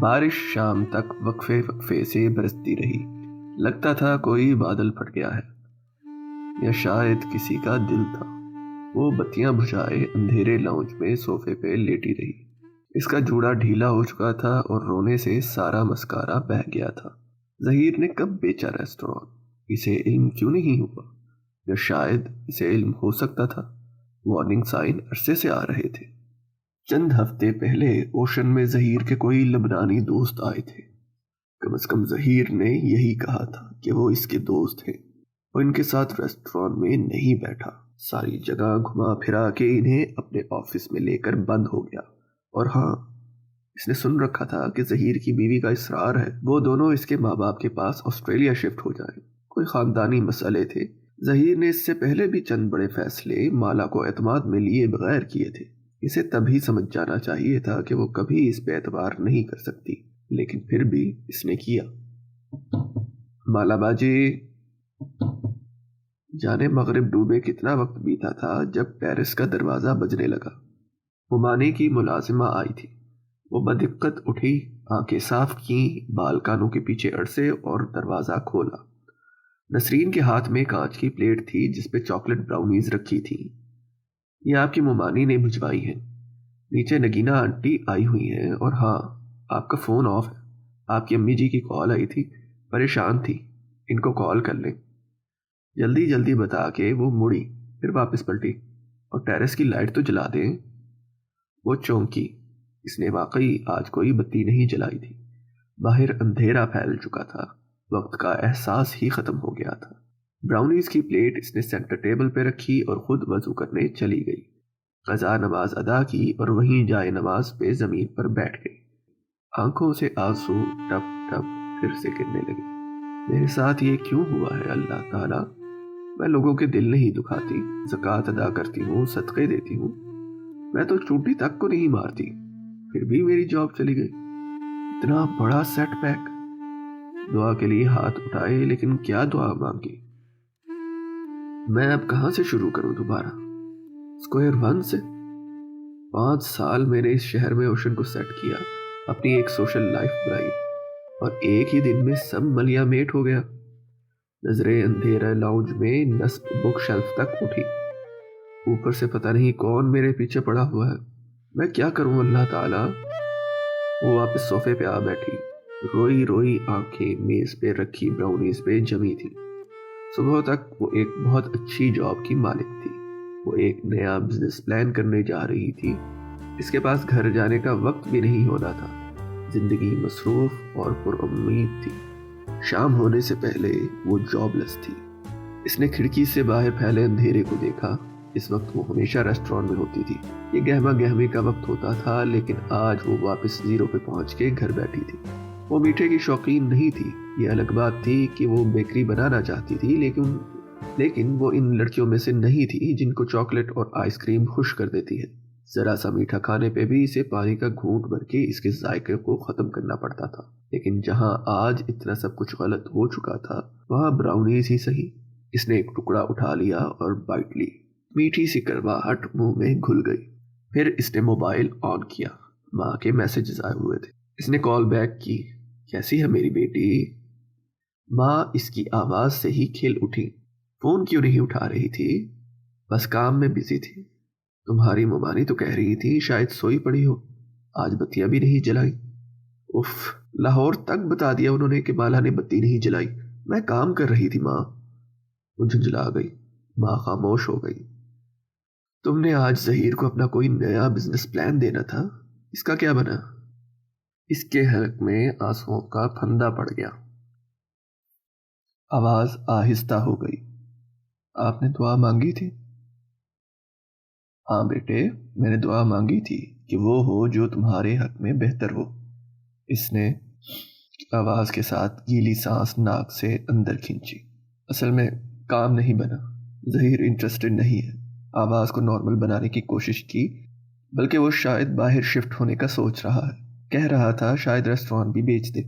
بارش شام تک وقفے وقفے سے برستی رہی۔ لگتا تھا کوئی بادل پھٹ گیا ہے یا شاید کسی کا دل تھا۔ وہ بتیاں بجھائے اندھیرے لاؤنج میں صوفے پہ لیٹی رہی۔ اس کا جوڑا ڈھیلا ہو چکا تھا اور رونے سے سارا مسکارا بہہ گیا تھا۔ ظہیر نے کب بیچا ریسٹوران؟ اسے علم کیوں نہیں ہوا؟ یا شاید اسے علم ہو سکتا تھا۔ وارننگ سائن عرصے سے آ رہے تھے۔ چند ہفتے پہلے اوشن میں ظہیر کے کوئی لبنانی دوست آئے تھے۔ کم از کم ظہیر نے یہی کہا تھا کہ وہ اس کے دوست ہیں۔ وہ ان کے ساتھ ریسٹوران میں نہیں بیٹھا، ساری جگہ گھما پھرا کے انہیں اپنے آفس میں لے کر بند ہو گیا۔ اور ہاں، اس نے سن رکھا تھا کہ ظہیر کی بیوی کا اصرار ہے وہ دونوں اس کے ماں باپ کے پاس آسٹریلیا شفٹ ہو جائیں۔ کوئی خاندانی مسئلے تھے۔ ظہیر نے اس سے پہلے بھی چند بڑے فیصلے مالا کو اعتماد میں لیے بغیر کیے تھے۔ اسے تبھی سمجھ جانا چاہیے تھا کہ وہ کبھی اس پہ اعتبار نہیں کر سکتی، لیکن پھر بھی اس نے کیا۔ مالا باجی، جانے مغرب ڈوبے کتنا وقت بیتا تھا جب پیرس کا دروازہ بجنے لگا۔ ممانی کی ملازمہ آئی تھی۔ وہ بدقت اٹھی، آنکھیں صاف کیں، بال کانوں کے پیچھے اڑسے اور دروازہ کھولا۔ نسرین کے ہاتھ میں کانچ کی پلیٹ تھی جس پہ چاکلیٹ براؤنیز رکھی تھی۔ یہ آپ کی ممانی نے بھجوائی ہیں۔ نیچے نگینا آنٹی آئی ہوئی ہیں، اور ہاں، آپ کا فون آف ہے۔ آپ کی امی جی کی کال آئی تھی، پریشان تھی، ان کو کال کر لیں۔ جلدی جلدی بتا کے وہ مڑی، پھر واپس پلٹی۔ اور ٹیرس کی لائٹ تو جلا دیں۔ وہ چونکی، اس نے واقعی آج کوئی بتی نہیں جلائی تھی۔ باہر اندھیرا پھیل چکا تھا، وقت کا احساس ہی ختم ہو گیا تھا۔ براؤنیز کی پلیٹ اس نے سینٹر ٹیبل پہ رکھی اور خود وضو کرنے چلی گئی۔ قضا نماز ادا کی اور وہیں جائے نماز پہ زمین پر بیٹھ گئی۔ آنکھوں سے آنسو ٹپ ٹپ پھر سے گرنے لگے۔ میرے ساتھ یہ کیوں ہوا ہے اللہ تعالیٰ؟ میں لوگوں کے دل نہیں دکھاتی، زکوٰۃ ادا کرتی ہوں، صدقے دیتی ہوں، میں تو چونٹی تک کو نہیں مارتی، پھر بھی میری جاب چلی گئی۔ اتنا بڑا سیٹ بیک۔ دعا کے لیے ہاتھ اٹھائے، لیکن کیا دعا مانگی؟ میں اب کہاں سے شروع کروں دوبارہ؟ اسکوائر ون سے؟ 5 سال میں نے اس شہر میں اوشن کو سیٹ کیا، اپنی ایک سوشل لائف بنائی، اور ایک ہی دن میں سب ملیا میٹ ہو گیا۔ نظریں اندھیرا لاؤنج میں نصب بک شیلف تک اٹھی۔ اوپر سے پتہ نہیں کون میرے پیچھے پڑا ہوا ہے۔ میں کیا کروں اللہ تعالیٰ؟ وہ واپس صوفے پہ آ بیٹھی، روئی روئی آنکھیں میز پہ رکھی براؤنیز پہ جمی تھی۔ صبح تک وہ ایک بہت اچھی جاب کی مالک تھی۔ وہ ایک نیا بزنس پلان کرنے جا رہی تھی۔ اس کے پاس گھر جانے کا وقت بھی نہیں ہونا تھا۔ زندگی مصروف اور پر امید تھی۔ شام ہونے سے پہلے وہ جاب لیس تھی۔ اس نے کھڑکی سے باہر پھیلے اندھیرے کو دیکھا۔ اس وقت وہ ہمیشہ ریسٹوران میں ہوتی تھی۔ یہ گہما گہمی کا وقت ہوتا تھا، لیکن آج وہ واپس زیرو پہ پہنچ کے گھر بیٹھی تھی۔ وہ میٹھے کی شوقین نہیں تھی۔ یہ الگ بات تھی کہ وہ بیکری بنانا چاہتی تھی، لیکن وہ ان لڑکیوں میں سے نہیں تھی جن کو چاکلیٹ اور آئس کریم خوش کر دیتی ہے۔ ذرا سا میٹھا کھانے پہ بھی اسے پانی کا گھونٹ بھر کے اس کے ذائقے کو ختم کرنا پڑتا تھا۔ لیکن جہاں آج اتنا سب کچھ غلط ہو چکا تھا، وہاں براؤنیز ہی صحیح۔ اس نے ایک ٹکڑا اٹھا لیا اور بائٹ لی۔ میٹھی سی کرواہٹ منہ میں گھل گئی۔ پھر اس نے موبائل آن کیا۔ ماں کے میسیجز آئے ہوئے تھے۔ اس نے کال بیک کی۔ کیسی ہے میری بیٹی؟ ماں اس کی آواز سے ہی کھل اٹھی۔ فون کیوں نہیں اٹھا رہی تھی؟ بس کام میں بزی تھی۔ تمہاری ممانی تو کہہ رہی تھی شاید سوئی پڑی ہو، آج بتیاں بھی نہیں جلائی۔ اف، لاہور تک بتا دیا انہوں نے کہ بالا نے بتی نہیں جلائی۔ میں کام کر رہی تھی ماں۔ وہ جھنجھلا گئی۔ ماں خاموش ہو گئی۔ تم نے آج ظہیر کو اپنا کوئی نیا بزنس پلان دینا تھا، اس کا کیا بنا؟ اس کے حلق میں آنسوؤں کا پھندا پڑ گیا۔ آواز آہستہ ہو گئی۔ آپ نے دعا مانگی تھی؟ ہاں بیٹے، میں نے دعا مانگی تھی کہ وہ ہو جو تمہارے حق میں بہتر ہو۔ اس نے آواز کے ساتھ گیلی سانس ناک سے اندر کھینچی۔ اصل میں کام نہیں بنا، ظہیر انٹرسٹڈ نہیں ہے۔ آواز کو نارمل بنانے کی کوشش کی، بلکہ وہ شاید باہر شفٹ ہونے کا سوچ رہا ہے۔ کہہ رہا تھا شاید ریسٹوران بھی بیچ دے۔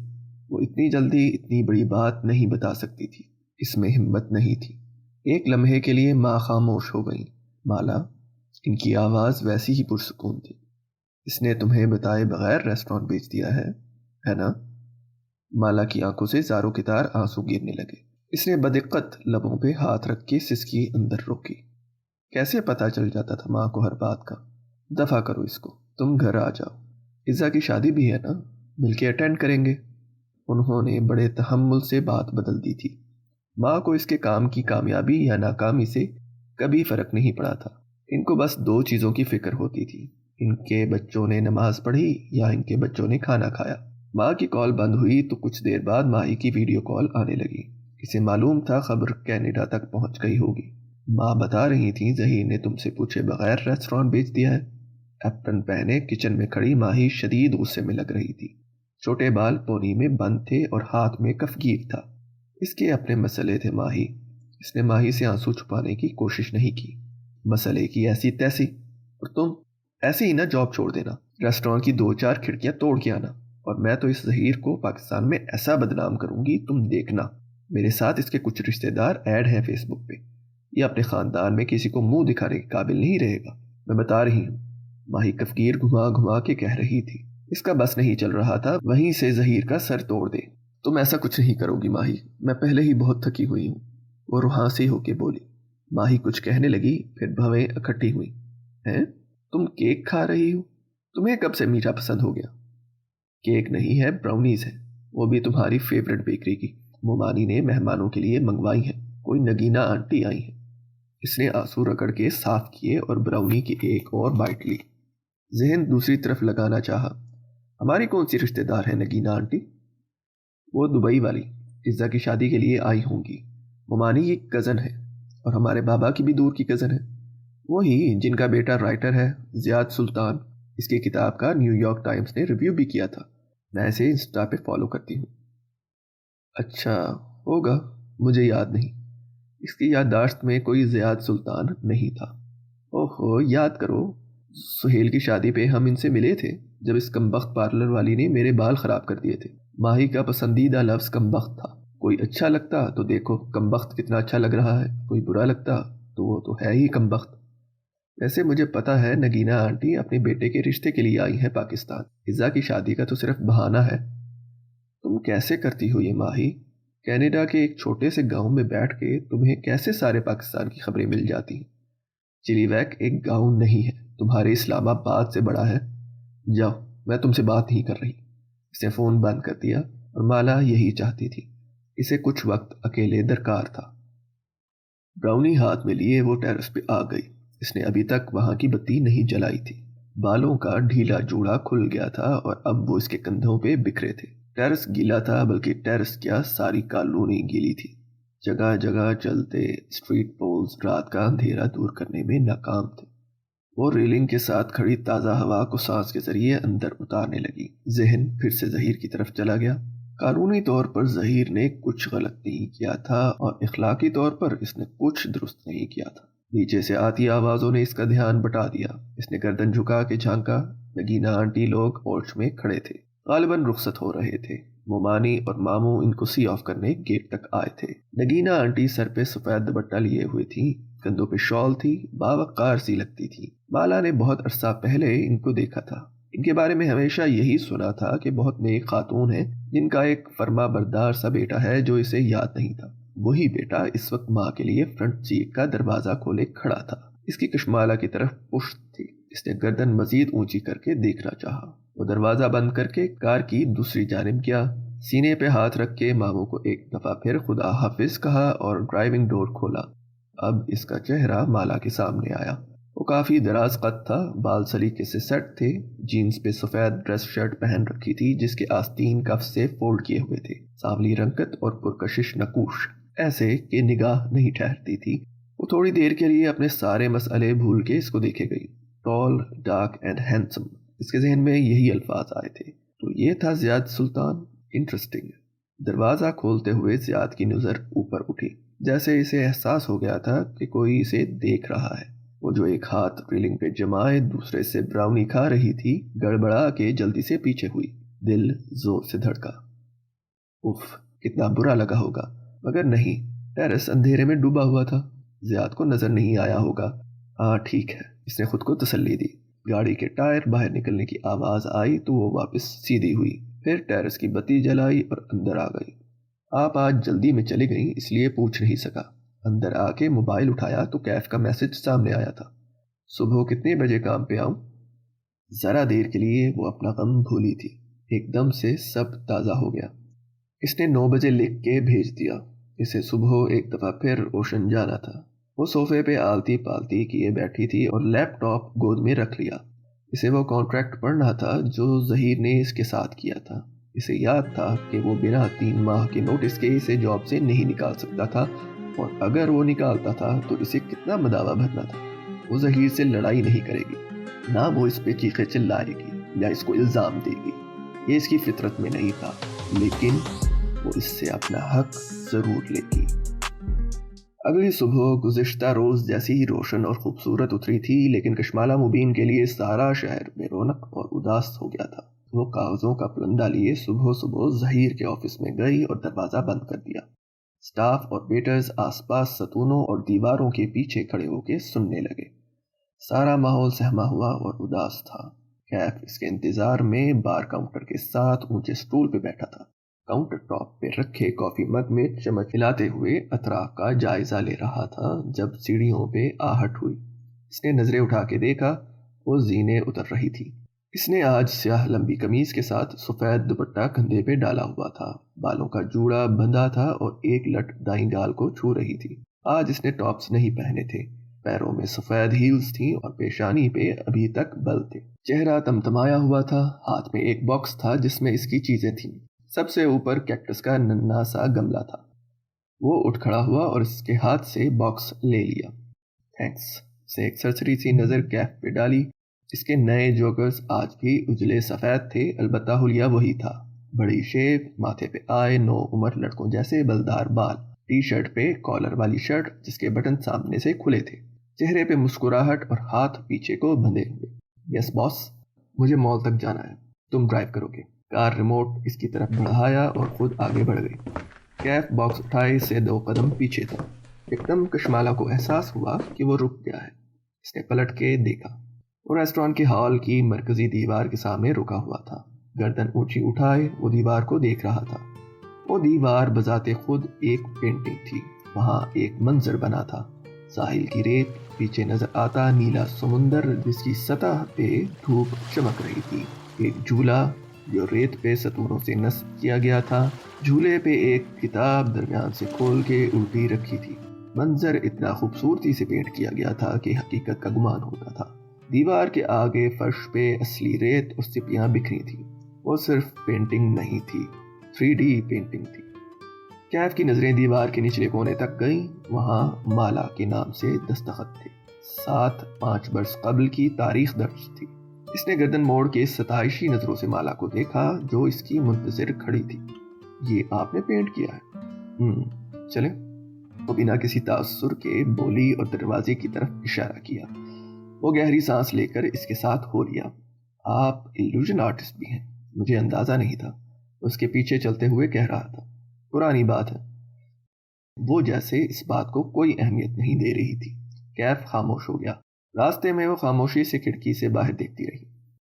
وہ اتنی جلدی اتنی بڑی بات نہیں بتا سکتی تھی، اس میں ہمت نہیں تھی۔ ایک لمحے کے لیے ماں خاموش ہو گئی۔ مالا، ان کی آواز ویسی ہی پرسکون تھی۔ اس نے تمہیں بتائے بغیر ریسٹوران بیچ دیا ہے؟ ہے نا؟ مالا کی آنکھوں سے زاروں کی طرح آنسو گرنے لگے۔ اس نے بدقت لبوں پہ ہاتھ رکھ کے سسکی اندر روکی۔ کیسے پتا چل جاتا تھا ماں کو ہر بات کا؟ دفع کرو اس کو، تم گھر آ جاؤ، عزا کی شادی بھی ہے نا، مل کے اٹینڈ کریں گے۔ انہوں نے بڑے تحمل سے بات بدل دی تھی۔ ماں کو اس کے کام کی کامیابی یا ناکامی سے کبھی فرق نہیں پڑا تھا۔ ان کو بس دو چیزوں کی فکر ہوتی تھی، ان کے بچوں نے نماز پڑھی یا ان کے بچوں نے کھانا کھایا۔ ماں کی کال بند ہوئی تو کچھ دیر بعد ماہی کی ویڈیو کال آنے لگی۔ اسے معلوم تھا خبر کینیڈا تک پہنچ گئی ہوگی۔ ماں بتا رہی تھیں ظہیر نے تم سے پوچھے بغیر ریسٹورانٹ بیچ دیا ہے۔ ایپرن پہنے کچن میں کھڑی ماہی شدید غصے میں لگ رہی تھی۔ چھوٹے بال پونی میں بند تھے اور ہاتھ میں کفگیر تھا۔ اس کے اپنے مسئلے تھے ماہی۔ اس نے ماہی سے آنسو چھپانے کی کوشش نہیں کی۔ مسئلے کی ایسی تیسی، اور تم ایسے ہی نہ جاب چھوڑ دینا، ریسٹورانٹ کی 2-4 کھڑکیاں توڑ کے آنا، اور میں تو اس ظہیر کو پاکستان میں ایسا بدنام کروں گی تم دیکھنا۔ میرے ساتھ اس کے کچھ رشتہ دار ایڈ ہیں فیس بک پہ، یہ اپنے خاندان میں کسی کو منہ دکھانے کے قابل نہیں رہے گا، میں بتا رہی ہوں۔ ماہی کفگیر گھما گھما کے کہہ رہی تھی۔ اس کا بس نہیں چل رہا تھا وہیں سے ظہیر کا سر توڑ دے۔ تم ایسا کچھ نہیں کرو گی ماہی، میں پہلے ہی بہت تھکی ہوئی ہوں، وہ روحانسی ہو کے بولی۔ ماہی کچھ کہنے لگی، پھر بھویں اکٹھی ہوئی۔ ہیں؟ تم کیک کھا رہی ہو؟ تمہیں کب سے میٹھا پسند ہو گیا؟ کیک نہیں ہے، براؤنیز ہے، وہ بھی تمہاری فیورٹ بیکری کی، مومانی نے مہمانوں کے لیے منگوائی ہیں، کوئی نگینہ آنٹی آئی ہیں۔ اس نے آنسو رگڑ کے صاف کیے اور براؤنی کی ایک اور بائٹ لی۔ ذہن دوسری طرف لگانا چاہا۔ ہماری کون سی رشتہ دار ہے نگینہ آنٹی؟ وہ دبئی والی، عزا کی شادی کے لیے آئی ہوں گی۔ مومانی کی کزن ہے، اور ہمارے بابا کی بھی دور کی کزن ہے، وہی جن کا بیٹا رائٹر ہے، زیاد سلطان۔ اس کی کتاب کا نیو یارک ٹائمز نے ریویو بھی کیا تھا، میں اسے انسٹا پہ فالو کرتی ہوں۔ اچھا ہوگا، مجھے یاد نہیں، اس کی یادداشت میں کوئی زیاد سلطان نہیں تھا۔ اوہو، یاد کرو، سہیل کی شادی پہ ہم ان سے ملے تھے جب اس کمبخت پارلر والی نے میرے بال خراب کر دیے تھے۔ ماہی کا پسندیدہ لفظ کمبخت تھا۔ کوئی اچھا لگتا تو دیکھو کمبخت کتنا اچھا لگ رہا ہے، کوئی برا لگتا تو وہ تو ہے ہی کمبخت۔ ویسے مجھے پتا ہے نگینہ آنٹی اپنے بیٹے کے رشتے کے لیے آئی ہیں پاکستان، عزا کی شادی کا تو صرف بہانہ ہے۔ تم کیسے کرتی ہو یہ ماہی؟ کینیڈا کے ایک چھوٹے سے گاؤں میں بیٹھ کے تمہیں کیسے سارے پاکستان کی خبریں مل جاتی ہیں؟ چلی ویک ایک گاؤں نہیں ہے، تمہارے اسلام آباد سے بڑا ہے۔ جاؤ، میں تم سے بات نہیں کر رہی۔ اس نے فون بند کر دیا، اور مالا یہی چاہتی تھی، اسے کچھ وقت اکیلے درکار تھا۔ براؤنی ہاتھ میں لیے وہ ٹیرس پہ آ گئی۔ اس نے ابھی تک وہاں کی بتی نہیں جلائی تھی۔ بالوں کا ڈھیلا جوڑا کھل گیا تھا اور اب وہ اس کے کندھوں پہ بکھرے تھے۔ ٹیرس گیلا تھا، بلکہ ٹیرس کیا ساری کالونی گیلی تھی۔ جگہ جگہ چلتے اسٹریٹ پولز رات کا اندھیرا دور کرنے میں ناکام تھے۔ وہ ریلنگ کے ساتھ کھڑی تازہ ہوا کو سانس کے ذریعے اندر اتارنے لگی۔ ذہن پھر سے ظہیر کی طرف چلا گیا۔ قانونی طور پر ظہیر نے کچھ غلط نہیں کیا تھا، اور اخلاقی طور پر اس نے کچھ درست نہیں کیا تھا۔ نیچے سے آتی آوازوں نے اس کا دھیان بٹا دیا۔ اس نے گردن جھکا کے جھانکا۔ نگینہ آنٹی لوگ پورچ میں کھڑے تھے، غالباً رخصت ہو رہے تھے۔ مومانی اور ماموں ان کو سی آف کرنے گیٹ تک آئے تھے۔ نگینہ آنٹی سر پہ سفید دوپٹہ لیے ہوئے تھی، کندھوں پہ شال تھی، باوقار سی لگتی تھی۔ مالا نے بہت عرصہ پہلے ان کو دیکھا تھا۔ ان کے بارے میں ہمیشہ یہی سنا تھا کہ بہت نیک خاتون ہیں جن کا ایک فرما بردار سا بیٹا ہے جو اسے یاد نہیں تھا۔ وہی بیٹا اس وقت ماں کے لیے فرنٹ سیٹ کا دروازہ کھولے کھڑا تھا۔ اس کی کشمالہ کی طرف پشت تھی۔ اس نے گردن مزید اونچی کر کے دیکھنا چاہا۔ وہ دروازہ بند کر کے کار کی دوسری جانب گیا، سینے پہ ہاتھ رکھ کے ماموں کو ایک دفعہ پھر خدا حافظ کہا اور ڈرائیونگ ڈور کھولا۔ اب اس کا چہرہ مالا کے سامنے آیا۔ وہ کافی دراز قد تھا، بال سلیقے سے سیٹ تھے، جینز پہ سفید ڈریس شرٹ پہن رکھی تھی جس کے آستین کف سے فولڈ کیے ہوئے تھے، سانولی رنگت اور پرکشش نقوش، ایسے کہ نگاہ نہیں ٹھہرتی تھی۔ وہ تھوڑی دیر کے لیے اپنے سارے مسئلے بھول کے اس کو دیکھے گئی۔ ٹال، ڈارک اینڈ ہینڈسم، اس کے ذہن میں یہی الفاظ آئے تھے۔ تو یہ تھا زیاد سلطان، انٹرسٹنگ۔ دروازہ کھولتے ہوئے زیاد کی نظر اوپر اٹھی، جیسے اسے احساس ہو گیا تھا کہ کوئی اسے دیکھ رہا ہے۔ وہ جو ایک ہاتھ ریلنگ پہ جمائے دوسرے سے براؤنی کھا رہی تھی، گڑبڑا کے جلدی سے پیچھے ہوئی۔ دل زور سے دھڑکا۔ اف، کتنا برا لگا ہوگا، مگر نہیں، ٹیرس اندھیرے میں ڈوبا ہوا تھا، زیاد کو نظر نہیں آیا ہوگا۔ ہاں ٹھیک ہے، اس نے خود کو تسلی دی۔ گاڑی کے ٹائر باہر نکلنے کی آواز آئی تو وہ واپس سیدھی ہوئی، پھر ٹیرس کی بتی جلائی اور اندر آ گئی۔ آپ آج جلدی میں چلی گئیں اس لیے پوچھ نہیں سکا۔ اندر آ کے موبائل اٹھایا تو کیف کا میسج سامنے آیا تھا۔ صبح کتنے بجے کام پہ آؤں؟ ذرا دیر کے لیے وہ اپنا غم بھولی تھی۔ ایک دم سے سب تازہ ہو گیا۔ اس نے 9 بجے لکھ کے بھیج دیا۔ اسے صبح ایک دفعہ پھر اوشن جانا تھا۔ وہ صوفے پہ آلتی پالتی کیے بیٹھی تھی اور لیپ ٹاپ گود میں رکھ لیا۔ اسے وہ کانٹریکٹ پڑھنا تھا جو ظہیر نے اس کے ساتھ کیا تھا۔ اسے یاد تھا کہ وہ بنا 3 ماہ کے نوٹس کے اسے جاب سے نہیں نکال سکتا تھا، اور اگر وہ نکالتا تھا تو اسے کتنا مداوع بھرنا تھا۔ وہ ظہیر سے لڑائی نہیں کرے گی، نہ وہ اس پہ چیخے چلائے گی یا اس کو الزام دے گی، یہ اس کی فطرت میں نہیں تھا، لیکن وہ اس سے اپنا حق ضرور لے گی۔ اگلی صبح گزشتہ روز جیسی ہی روشن اور خوبصورت اتری تھی، لیکن کشمالہ مبین کے لیے سارا شہر بے رونق اور اداس ہو گیا تھا۔ وہ کاغذوں کا پلندہ لیے صبح صبح ظہیر کے آفس میں گئی اور دروازہ بند کر دیا۔ سٹاف اور ویٹرز آس پاس ستونوں اور دیواروں کے پیچھے کھڑے ہو کے سننے لگے۔ سارا ماحول سہما ہوا اور اداس تھا۔ کیف اس کے انتظار میں بار کاؤنٹر کے ساتھ اونچے سٹول پہ بیٹھا تھا، کاؤنٹر ٹاپ پہ رکھے کافی مگ میں چمچ ہلاتے ہوئے اطراف کا جائزہ لے رہا تھا جب سیڑھیوں پہ آہٹ ہوئی۔ اس نے نظریں اٹھا کے دیکھا، وہ زینے اتر رہی تھی۔ اس نے آج سیاہ لمبی قمیض کے ساتھ سفید دوپٹہ کندھے پہ ڈالا ہوا تھا، بالوں کا جوڑا بندھا تھا اور ایک لٹ دائیں گال کو چھو رہی تھی۔ آج اس نے ٹاپس نہیں پہنے تھے، پیروں میں سفید ہیلز تھیں اور پیشانی پہ ابھی تک بل تھے۔ چہرہ تمتمایا ہوا تھا، ہاتھ میں ایک باکس تھا جس میں اس کی چیزیں تھیں۔ سب سے اوپر کیکٹس کا ننھا سا گملہ تھا۔ وہ اٹھ کھڑا ہوا اور اس کے ہاتھ سے باکس لے لیا۔ تھینکس۔ اسے ایک سرسری سی نظر کیف پہ ڈالی۔ اس کے نئے جوکرز آج بھی اجلے سفید تھے، البتہ حلیہ وہی تھا، بڑی شیپ، ماتھے پہ آئے 9 عمر لڑکوں جیسے بلدار بال، ٹی شرٹ پہ کالر والی شرٹ جس کے بٹن سامنے سے کھلے تھے، چہرے پہ مسکراہٹ اور ہاتھ پیچھے کو بندھے ہوئے۔ یس باس، مجھے مال تک جانا ہے، تم ڈرائیو کرو گے۔ کار ریموٹ اس کی طرف بڑھایا اور خود آگے بڑھ گئی۔ کیف باکس اٹھائے سے 2 قدم پیچھے تھا۔ ایک دم کشمالہ کو احساس ہوا کہ وہ رک گیا ہے۔ اس نے پلٹ کے دیکھا۔ وہ ریسٹورانٹ کے ہال کی مرکزی دیوار کے سامنے رکا ہوا تھا، گردن اونچی اٹھائے وہ دیوار کو دیکھ رہا تھا۔ وہ دیوار بذات خود ایک پینٹنگ تھی۔ وہاں ایک منظر بنا تھا، ساحل کی ریت، پیچھے نظر آتا نیلا سمندر جس کی سطح پہ دھوپ چمک رہی تھی، ایک جھولا جو ریت پہ ستونوں سے نصب کیا گیا تھا، جھولے پہ ایک کتاب درمیان سے کھول کے الٹی رکھی تھی۔ منظر اتنا خوبصورتی سے پینٹ کیا گیا تھا کہ حقیقت کا گمان ہوتا تھا۔ دیوار کے آگے فرش پہ اصلی ریت اور سپیاں بکھری تھی۔ وہ صرف پینٹنگ نہیں تھی، 3D پینٹنگ تھی۔ کیف کی نظریں دیوار کے نچلے کونے تک گئیں، وہاں مالا کے نام سے دستخط تھے، 7-5 برس قبل کی تاریخ درج تھی۔ اس نے گردن موڑ کے ستائشی نظروں سے مالا کو دیکھا جو اس کی منتظر کھڑی تھی۔ یہ آپ نے پینٹ کیا ہے؟ چلیں۔ وہ بنا کسی تاثر کے بولی اور دروازے کی طرف اشارہ کیا۔ وہ گہری سانس لے کر اس کے ساتھ ہو لیا۔ آپ ایلوژن آرٹسٹ بھی ہیں، مجھے اندازہ نہیں تھا، اس کے پیچھے چلتے ہوئے کہہ رہا تھا۔ پرانی بات ہے۔ وہ جیسے اس بات کو کوئی اہمیت نہیں دے رہی تھی۔ کیف خاموش ہو گیا۔ راستے میں وہ خاموشی سے کھڑکی سے باہر دیکھتی رہی۔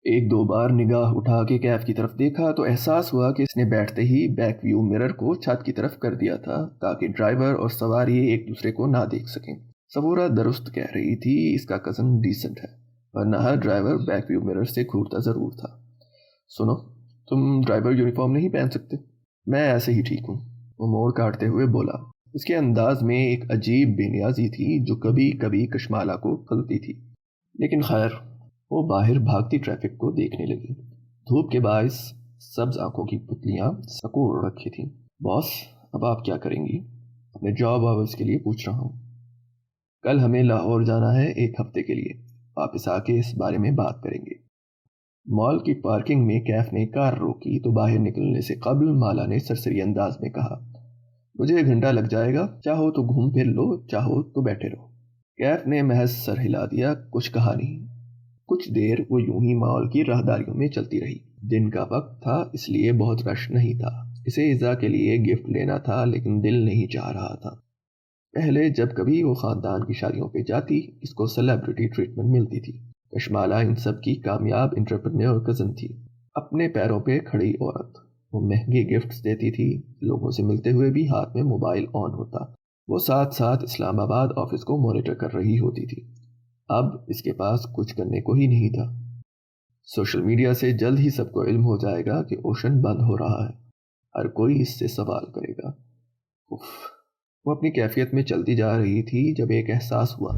1-2 بار نگاہ اٹھا کے کیف کی طرف دیکھا تو احساس ہوا کہ اس نے بیٹھتے ہی بیک ویو مرر کو چھت کی طرف کر دیا تھا تاکہ ڈرائیور اور سواری ایک دوسرے کو نہ دیکھ سکیں۔ صبورہ درست کہہ رہی تھی، اس کا کزن ڈیسنٹ ہے، ورنہ ہر ڈرائیور بیک ویو مرر سے گھورتا ضرور تھا۔ سنو، تم ڈرائیور یونیفارم نہیں پہن سکتے؟ میں ایسے ہی ٹھیک ہوں، وہ موڑ کاٹتے ہوئے بولا۔ اس کے انداز میں ایک عجیب بے نیازی تھی جو کبھی کبھی کشمالہ کو کھلتی تھی، لیکن خیر۔ وہ باہر بھاگتی ٹریفک کو دیکھنے لگی۔ دھوپ کے باعث سبز آنکھوں کی پتلیاں سکوڑ رکھی تھیں۔ باس، اب آپ کیا کریں گی؟ اپنے جاب آورز کے لیے پوچھ رہا ہوں۔ کل ہمیں لاہور جانا ہے 1 ہفتے کے لیے، واپس آ کے اس بارے میں بات کریں گے۔ مال کی پارکنگ میں کیف نے کار روکی تو باہر نکلنے سے قبل مالا نے سرسری انداز میں کہا، مجھے 1 گھنٹہ لگ جائے گا، چاہو تو گھوم پھر لو، چاہو تو بیٹھے رہو۔ کیف نے محض سر ہلا دیا، کچھ کہا نہیں۔ کچھ دیر وہ یوں ہی مال کی راہداریوں میں چلتی رہی۔ دن کا وقت تھا اس لیے بہت رش نہیں تھا۔ اسے ایزا کے لیے گفٹ لینا تھا لیکن دل نہیں چاہ رہا تھا۔ پہلے جب کبھی وہ خاندان کی شادیوں پہ جاتی اس کو سیلیبریٹی ٹریٹمنٹ ملتی تھی۔ کشمالہ ان سب کی کامیاب انٹرپرینور کزن تھی۔ اپنے پیروں پہ کھڑی عورت، وہ مہنگی گفٹس دیتی تھی، لوگوں سے ملتے ہوئے بھی ہاتھ میں موبائل آن ہوتا، وہ ساتھ ساتھ اسلام آباد آفس کو مانیٹر کر رہی ہوتی تھی۔ اب اس کے پاس کچھ کرنے کو ہی نہیں تھا۔ سوشل میڈیا سے جلد ہی سب کو علم ہو جائے گا کہ اوشن بند ہو رہا ہے، ہر کوئی اس سے سوال کرے گا۔ اف، وہ اپنی کیفیت میں چلتی جا رہی تھی جب ایک احساس ہوا،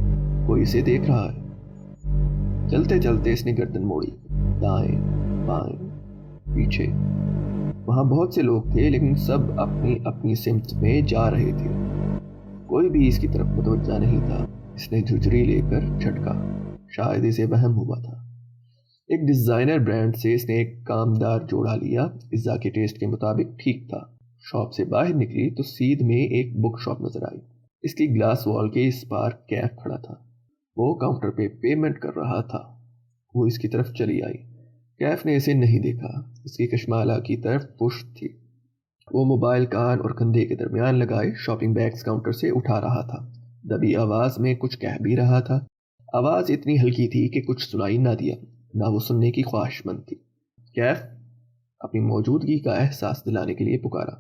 کوئی اسے دیکھ رہا ہے۔ چلتے چلتے اس نے گردن موڑی، دائیں بائیں پیچھے۔ وہاں بہت سے لوگ تھے لیکن سب اپنی اپنی سمت میں جا رہے تھے، کوئی بھی اس کی طرف متوجہ نہیں تھا۔ اس نے جھجری لے کر جھٹکا، شاید اسے وہم ہوا تھا۔ ایک ڈیزائنر برانڈ سے اس نے ایک کامدار جوڑا لیا، ازا کے ٹیسٹ کے مطابق ٹھیک تھا۔ شاپ سے باہر نکلی تو سیدھ میں ایک بک شاپ نظر آئی۔ اس کی گلاس وال کے اس پار کیف کھڑا تھا، وہ کاؤنٹر پہ پیمنٹ کر رہا تھا۔ وہ اس کی طرف چلی آئی، کیف نے اسے نہیں دیکھا، اس کی کشمالہ کی طرف پشت تھی۔ وہ موبائل کان اور کندھے کے درمیان لگائے شاپنگ بیگز کاؤنٹر سے اٹھا رہا تھا، دبی آواز میں کچھ کہہ بھی رہا تھا۔ آواز اتنی ہلکی تھی کہ کچھ سنائی نہ دیا، نہ وہ سننے کی خواہش مند تھی۔ کیف اپنی موجودگی کا احساس دلانے کے لیے پکارا۔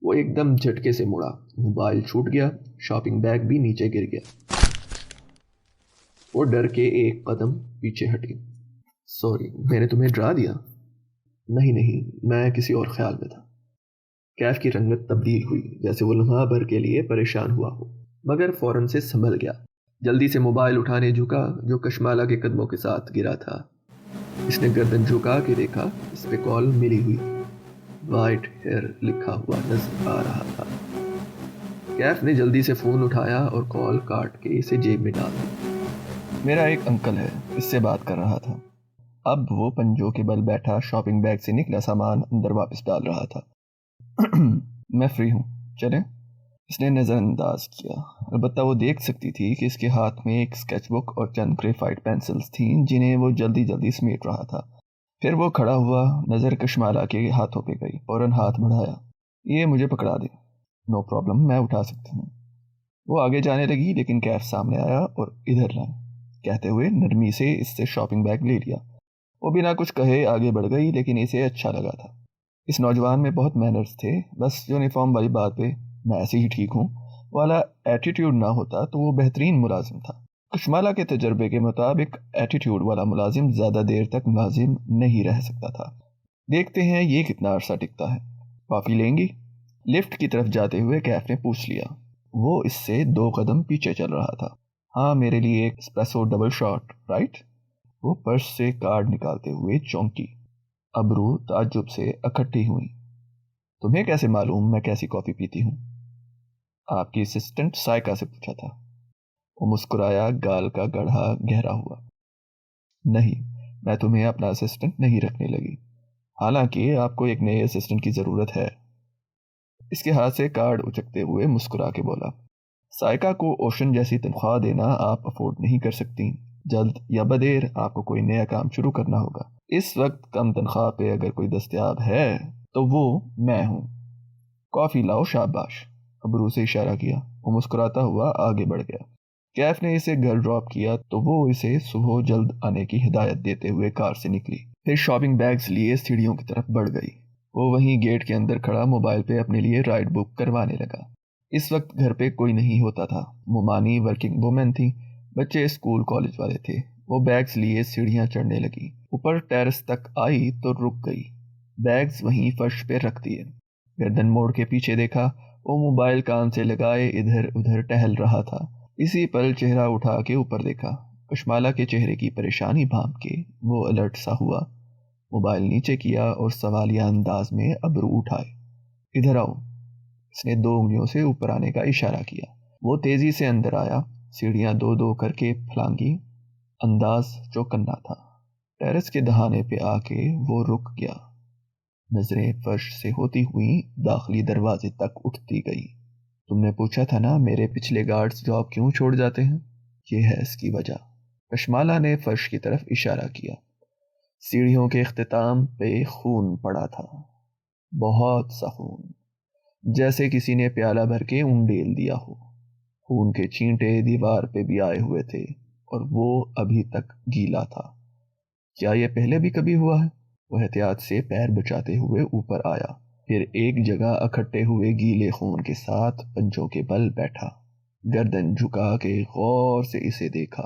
وہ ایک دم جھٹکے سے مڑا، موبائل چھوٹ گیا، شاپنگ بیگ بھی نیچے گر گیا۔ وہ ڈر کے ایک قدم پیچھے ہٹی۔ سوری، میں نے تمہیں ڈرا دیا؟ نہیں نہیں، میں کسی اور خیال میں تھا۔ کیف کی رنگت تبدیل ہوئی، جیسے وہ لمحہ بھر کے لیے پریشان ہوا ہو، مگر فوراً سے سنبھل گیا۔ جلدی سے موبائل اٹھانے جھکا جو کشمالہ کے قدموں کے ساتھ گرا تھا۔ اس نے گردن جھکا کے دیکھا، اس پہ کال ملی ہوئی، وائٹ ہیئر لکھا ہوا نظر آ رہا تھا۔ کیف نے جلدی سے فون اٹھایا اور کال کاٹ کے اسے جیب میں ڈال دی۔ میرا ایک انکل ہے، اس سے بات کر رہا تھا۔ اب وہ پنجوں کے بل بیٹھا شاپنگ بیگ سے نکلا سامان اندر واپس ڈال رہا تھا۔ میں فری ہوں، چلیں؟ اس نے نظر انداز کیا، البتہ وہ دیکھ سکتی تھی کہ اس کے ہاتھ میں ایک اسکیچ بک اور چند گریفائٹ پینسلز تھیں جنہیں وہ جلدی جلدی سمیٹ رہا تھا۔ پھر وہ کھڑا ہوا، نظر کشمالہ کے ہاتھوں پہ گئی، فوراً ہاتھ بڑھایا۔ یہ مجھے پکڑا دے۔ نو پرابلم، میں اٹھا سکتی ہوں۔ وہ آگے جانے لگی لیکن کیف سامنے آیا اور ادھر لائیں کہتے ہوئے نرمی سے اس سے شاپنگ بیگ لے لیا۔ وہ بنا کچھ کہے آگے بڑھ گئی لیکن اسے اچھا لگا تھا۔ اس نوجوان میں بہت مینرز تھے، بس یونیفارم والی بات پہ میں ایسے ہی ٹھیک ہوں والا ایٹیٹیوڈ نہ ہوتا تو وہ بہترین ملازم تھا۔ کشمالہ کے تجربے کے مطابق ایٹیٹیوڈ والا ملازم زیادہ دیر تک ملازم نہیں رہ سکتا تھا۔ دیکھتے ہیں یہ کتنا عرصہ ٹکتا ہے۔ کافی لیں گی؟ لفٹ کی طرف جاتے ہوئے کیف نے پوچھ لیا۔ وہ اس سے 2 قدم پیچھے چل رہا تھا۔ ہاں، میرے لیے ایک اسپریسو ڈبل شاٹ، رائٹ؟ وہ پرس سے کارڈ نکالتے ہوئے چونکی، ابرو تعجب سے اکٹھی ہوئی۔ تمہیں کیسے معلوم میں کیسی کافی پیتی ہوں؟ آپ کی اسسٹنٹ سائکا سے پوچھا تھا۔ وہ مسکرایا، گال کا گڑھا گہرا ہوا۔ نہیں، میں تمہیں اپنا اسسٹنٹ نہیں رکھنے لگی، حالانکہ آپ کو ایک نئے اسسٹنٹ کی ضرورت ہے۔ اس کے ہاتھ سے کارڈ اچکتے ہوئے مسکرا کے بولا، سائکا کو اوشن جیسی تنخواہ دینا آپ افورڈ نہیں کر سکتی، جلد یا بدیر آپ کو کوئی نیا کام شروع کرنا ہوگا۔ اس وقت کم تنخواہ پہ اگر کوئی دستیاب ہے تو وہ میں ہوں۔ کافی لاؤ، شاباش۔ ابرو سے اشارہ کیا، وہ مسکراتا ہوا آگے بڑھ گیا۔ کیف نے اسے گھر ڈراپ کیا تو وہ اسے صبح جلد آنے کی ہدایت دیتے ہوئے کار سے نکلی، پھر شاپنگ بیگز لیے سیڑھیوں کی طرف بڑھ گئی۔ وہ وہیں گیٹ کے اندر کھڑا موبائل پہ اپنے لیے رائڈ بک کروانے لگا۔ اس وقت گھر پہ کوئی نہیں ہوتا تھا، ممانی ورکنگ وومن تھی، بچے اسکول کالج والے تھے۔ وہ بیگز لیے سیڑھیاں چڑھنے لگی، اوپر ٹیرس تک آئی تو رک گئی، بیگز وہیں فرش پہ رکھ دیے۔ گردن موڑ کے پیچھے دیکھا، وہ موبائل کان سے لگائے ادھر ادھر ٹہل رہا تھا۔ اسی پل چہرہ اٹھا کے اوپر دیکھا، کشمالہ کے چہرے کی پریشانی بھانپ کے وہ الرٹ سا ہوا، موبائل نیچے کیا اور سوالیہ انداز میں ابرو اٹھائے۔ ادھر آؤ۔ اس نے 2 انگلیوں سے اوپر آنے کا اشارہ کیا۔ وہ تیزی سے اندر آیا، سیڑھیاں 2 کر کے پھلانگی، انداز چوکنا تھا۔ ٹیرس کے دہانے پہ آ کے وہ رک گیا، نظریں فرش سے ہوتی ہوئی داخلی دروازے تک اٹھتی گئی۔ تم نے پوچھا تھا نا میرے پچھلے گارڈز جاب کیوں چھوڑ جاتے ہیں؟ یہ ہے اس کی وجہ۔ کشمالہ نے فرش کی طرف اشارہ کیا۔ سیڑھیوں کے اختتام پہ خون پڑا تھا، بہت سا خون، جیسے کسی نے پیالہ بھر کے انڈیل دیا ہو۔ خون کے چینٹے دیوار پہ بھی آئے ہوئے تھے اور وہ ابھی تک گیلا تھا۔ کیا یہ پہلے بھی کبھی ہوا ہے؟ وہ احتیاط سے پیر بچاتے ہوئے اوپر آیا، پھر ایک جگہ اکٹھے ہوئے گیلے خون کے ساتھ پنجوں کے بل بیٹھا، گردن جھکا کے غور سے اسے دیکھا۔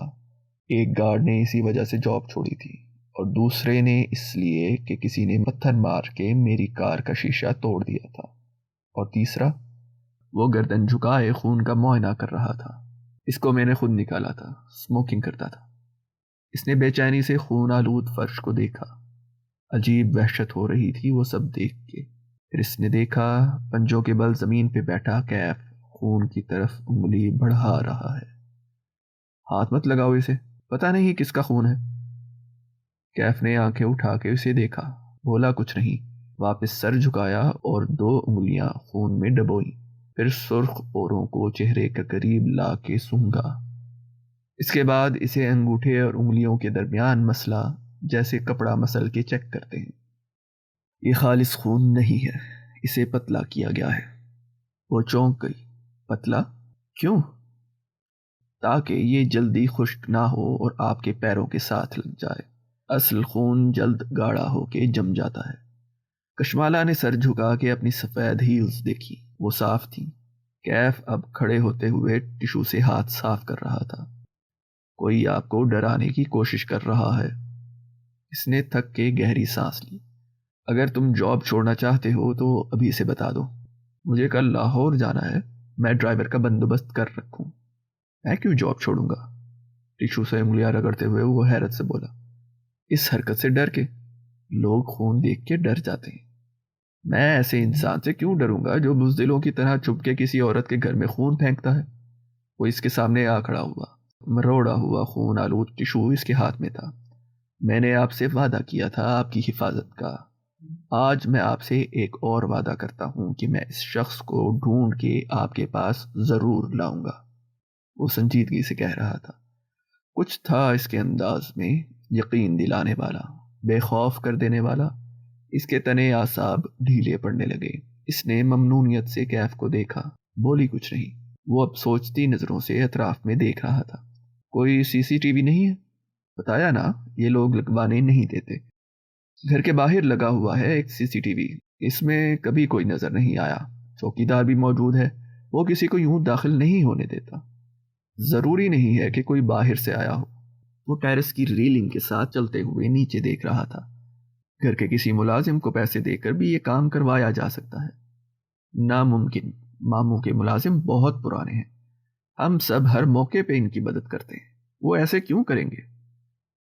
ایک گارڈ نے اسی وجہ سے جاب چھوڑی تھی، اور دوسرے نے اس لیے کہ کسی نے پتھر مار کے میری کار کا شیشہ توڑ دیا تھا، اور تیسرا وہ گردن جھکائے خون کا معائنہ کر رہا تھا۔ اس کو میں نے خود نکالا تھا، اسموکنگ کرتا تھا۔ اس نے بے چینی سے خون آلود فرش کو دیکھا، عجیب وحشت ہو رہی تھی وہ سب دیکھ کے۔ پھر اس نے دیکھا پنجوں کے بل زمین پہ بیٹھا کیف خون کی طرف انگلی بڑھا رہا ہے۔ ہاتھ مت لگاؤ اسے، پتہ نہیں کس کا خون ہے۔ کیف نے آنکھیں اٹھا کے اسے دیکھا، بولا کچھ نہیں، واپس سر جھکایا اور 2 انگلیاں خون میں ڈبوئی، پھر سرخ پوروں کو چہرے کے قریب لا کے سونگھا۔ اس کے بعد اسے انگوٹھے اور انگلیوں کے درمیان مسلا، جیسے کپڑا مسل کے چیک کرتے ہیں۔ یہ خالص خون نہیں ہے، اسے پتلا کیا گیا ہے۔ وہ چونک گئی۔ پتلا؟ کیوں؟ تاکہ یہ جلدی خشک نہ ہو اور آپ کے پیروں کے ساتھ لگ جائے۔ اصل خون جلد گاڑھا ہو کے جم جاتا ہے۔ کشمالہ نے سر جھکا کے اپنی سفید ہیلز دیکھی، وہ صاف تھیں۔ کیف اب کھڑے ہوتے ہوئے ٹشو سے ہاتھ صاف کر رہا تھا۔ کوئی آپ کو ڈرانے کی کوشش کر رہا ہے۔ اس نے تھک کے گہری سانس لی۔ اگر تم جاب چھوڑنا چاہتے ہو تو ابھی سے بتا دو، مجھے کل لاہور جانا ہے، میں ڈرائیور کا بندوبست کر رکھوں۔ میں کیوں جاب چھوڑوں گا؟ ٹشو سے انگلیاں رگڑتے ہوئے وہ حیرت سے بولا۔ اس حرکت سے ڈر کے؟ لوگ خون دیکھ کے ڈر جاتے ہیں، میں ایسے انسان سے کیوں ڈروں گا جو بزدلوں کی طرح چھپ کے کسی عورت کے گھر میں خون پھینکتا ہے؟ وہ اس کے سامنے آ کھڑا ہوا، مروڑا ہوا خون آلود ٹشو اس کے ہاتھ میں تھا۔ میں نے آپ سے وعدہ کیا تھا آپ کی حفاظت کا، آج میں آپ سے ایک اور وعدہ کرتا ہوں کہ میں اس شخص کو ڈھونڈ کے آپ کے پاس ضرور لاؤں گا۔ وہ سنجیدگی سے کہہ رہا تھا، کچھ تھا اس کے انداز میں یقین دلانے والا، بے خوف کر دینے والا۔ اس کے تنے اعصاب ڈھیلے پڑنے لگے۔ اس نے ممنونیت سے کیف کو دیکھا، بولی کچھ نہیں۔ وہ اب سوچتی نظروں سے اطراف میں دیکھ رہا تھا۔ کوئی سی سی ٹی وی نہیں ہے؟ بتایا نا، یہ لوگ لگوانے نہیں دیتے۔ گھر کے باہر لگا ہوا ہے ایک سی سی ٹی وی، اس میں کبھی کوئی نظر نہیں آیا۔ چوکیدار بھی موجود ہے، وہ کسی کو یوں داخل نہیں ہونے دیتا۔ ضروری نہیں ہے کہ کوئی باہر سے آیا ہو۔ وہ ٹیرس کی ریلنگ کے ساتھ چلتے ہوئے نیچے دیکھ رہا تھا۔ گھر کے کسی ملازم کو پیسے دے کر بھی یہ کام کروایا جا سکتا ہے۔ ناممکن، ماموں کے ملازم بہت پرانے ہیں، ہم سب ہر موقع پہ ان کی مدد کرتے ہیں، وہ ایسے کیوں کریں گے؟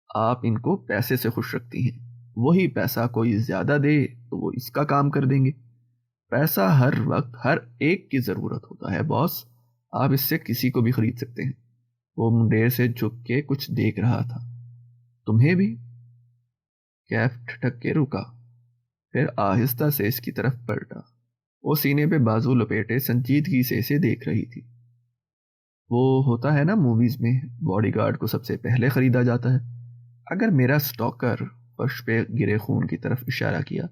آپ ان کو پیسے سے خوش رکھتی ہیں، وہی پیسہ کوئی زیادہ دے تو وہ اس کا کام کر دیں گے۔ پیسہ ہر وقت ہر ایک کی ضرورت ہوتا ہے باس، آپ اس سے کسی کو بھی خرید سکتے ہیں۔ وہ منڈیر سے جھک کے کچھ دیکھ رہا تھا۔ تمہیں بھی؟ کیف ٹھٹک کے رکا، پھر آہستہ سے اس کی طرف پلٹا۔ وہ سینے پہ بازو لپیٹے سنجیدگی سے اسے دیکھ رہی تھی۔ وہ ہوتا ہے نا موویز میں، باڈی گارڈ کو سب سے پہلے خریدا جاتا ہے۔ اگر میرا سٹاکر فرش پہ گرے خون کی طرف اشارہ کیا،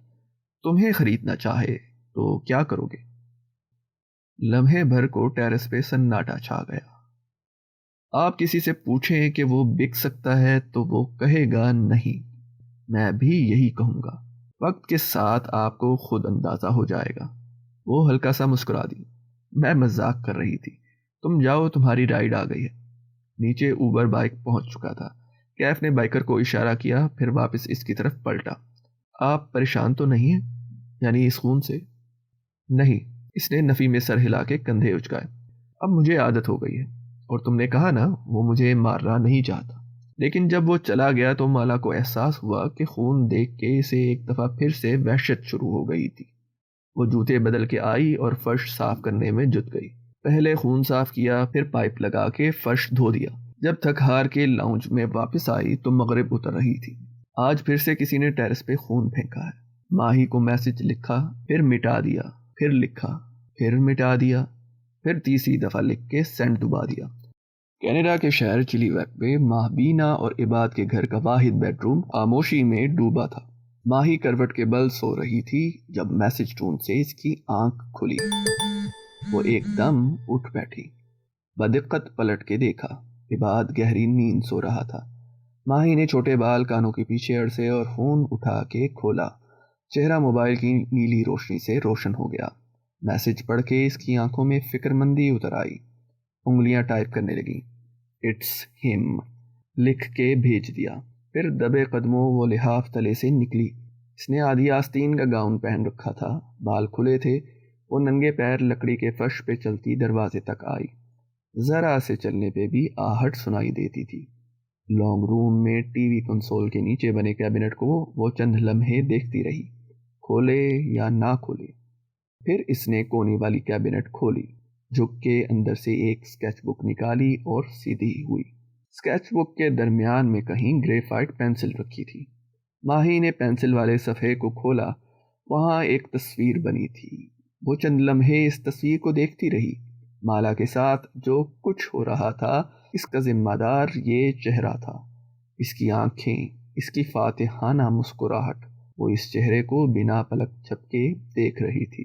تمہیں خریدنا چاہے تو کیا کرو گے؟ لمحے بھر کو ٹیرس پہ سناٹا چھا گیا۔ آپ کسی سے پوچھیں کہ وہ بک سکتا ہے تو وہ کہے گا نہیں، میں بھی یہی کہوں گا، وقت کے ساتھ آپ کو خود اندازہ ہو جائے گا۔ وہ ہلکا سا مسکرا دی، میں مذاق کر رہی تھی، تم جاؤ، تمہاری رائڈ آ گئی ہے۔ نیچے اوبر بائک پہنچ چکا تھا۔ کیف نے بائکر کو اشارہ کیا، پھر واپس اس کی طرف پلٹا۔ آپ پریشان تو نہیں ہیں؟ یعنی اس خون سے؟ نہیں، اس نے نفی میں سر ہلا کے کندھے اچکائے، اب مجھے عادت ہو گئی ہے، اور تم نے کہا نا وہ مجھے مارنا نہیں چاہتا۔ لیکن جب وہ چلا گیا تو مالا کو احساس ہوا کہ خون دیکھ کے اسے ایک دفعہ پھر سے وحشت شروع ہو گئی تھی۔ وہ جوتے بدل کے آئی اور فرش صاف کرنے میں جت گئی۔ پہلے خون صاف کیا، پھر پائپ لگا کے فرش دھو دیا۔ جب تھک ہار کے لاؤنج میں واپس آئی تو مغرب اتر رہی تھی۔ آج پھر سے کسی نے ٹیرس پہ خون پھینکا ہے۔ ماہی کو میسج لکھا، پھر مٹا دیا، پھر لکھا، پھر مٹا دیا، پھر تیسری دفعہ لکھ کے سینڈ دبا دیا۔ کینیڈا کے شہر چلی ویک میں ماہبینا اور عباد کے گھر کا واحد بیڈ روم خاموشی میں ڈوبا تھا۔ ماہی کروٹ کے بل سو رہی تھی جب میسج ٹون سے اس کی آنکھ کھلی۔ وہ ایک دم اٹھ بیٹھی، بدقت پلٹ کے دیکھا، عباد گہری نیند سو رہا تھا۔ ماہی نے چھوٹے بال کانوں کے پیچھے اڑسے اور فون اٹھا کے کھولا۔ چہرہ موبائل کی نیلی روشنی سے روشن ہو گیا۔ میسج پڑھ کے اس کی آنکھوں میں فکر مندی اتر آئی۔ انگلیاں ٹائپ کرنے لگیں۔ اٹس ہم لکھ کے بھیج دیا۔ پھر دبے قدموں وہ لحاف تلے سے نکلی۔ اس نے آدھی آستین کا گاؤن پہن رکھا تھا، بال کھلے تھے۔ وہ ننگے پیر لکڑی کے فرش پہ چلتی دروازے تک آئی۔ ذرا سے چلنے پہ بھی آہٹ سنائی دیتی تھی۔ لانگ روم میں ٹی وی کنسول کے نیچے بنے کیبنٹ کو وہ چند لمحے دیکھتی رہی، کھولے یا نہ کھولے۔ پھر اس نے کونے والی کیبنٹ کھولی، جھک کے اندر سے ایک اسکیچ بک نکالی اور سیدھی ہوئی۔ اسکیچ بک کے درمیان میں کہیں گریفائٹ پینسل رکھی تھی۔ ماہی نے پینسل والے صفحے کو کھولا، وہاں ایک تصویر بنی تھی۔ وہ چند لمحے اس تصویر کو دیکھتی رہی۔ مالا کے ساتھ جو کچھ ہو رہا تھا اس کا ذمہ دار یہ چہرہ تھا، اس کی آنکھیں، اس کی فاتحانہ مسکراہٹ۔ وہ اس چہرے کو بنا پلک جھپکے دیکھ رہی تھی۔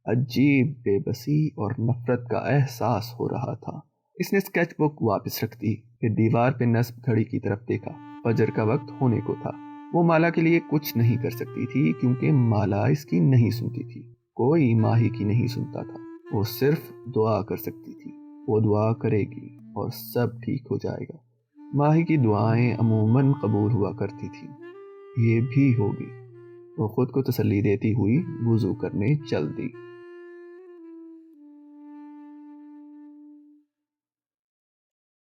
عجیب بے بسی اور نفرت کا احساس ہو رہا تھا۔ اس نے اسکیچ بک واپس رکھ دی، پھر دیوار پہ نصب گھڑی کی طرف دیکھا۔ فجر کا وقت ہونے کو تھا۔ وہ مالا کے لیے کچھ نہیں کر سکتی تھی کیونکہ مالا اس کی نہیں سنتی تھی، کوئی ماہی کی نہیں سنتا تھا۔ وہ صرف دعا کر سکتی تھی۔ وہ دعا کرے گی اور سب ٹھیک ہو جائے گا۔ ماہی کی دعائیں عموماً قبول ہوا کرتی تھیں، یہ بھی ہوگی۔ وہ خود کو تسلی دیتی ہوئی وضو کرنے چل دی۔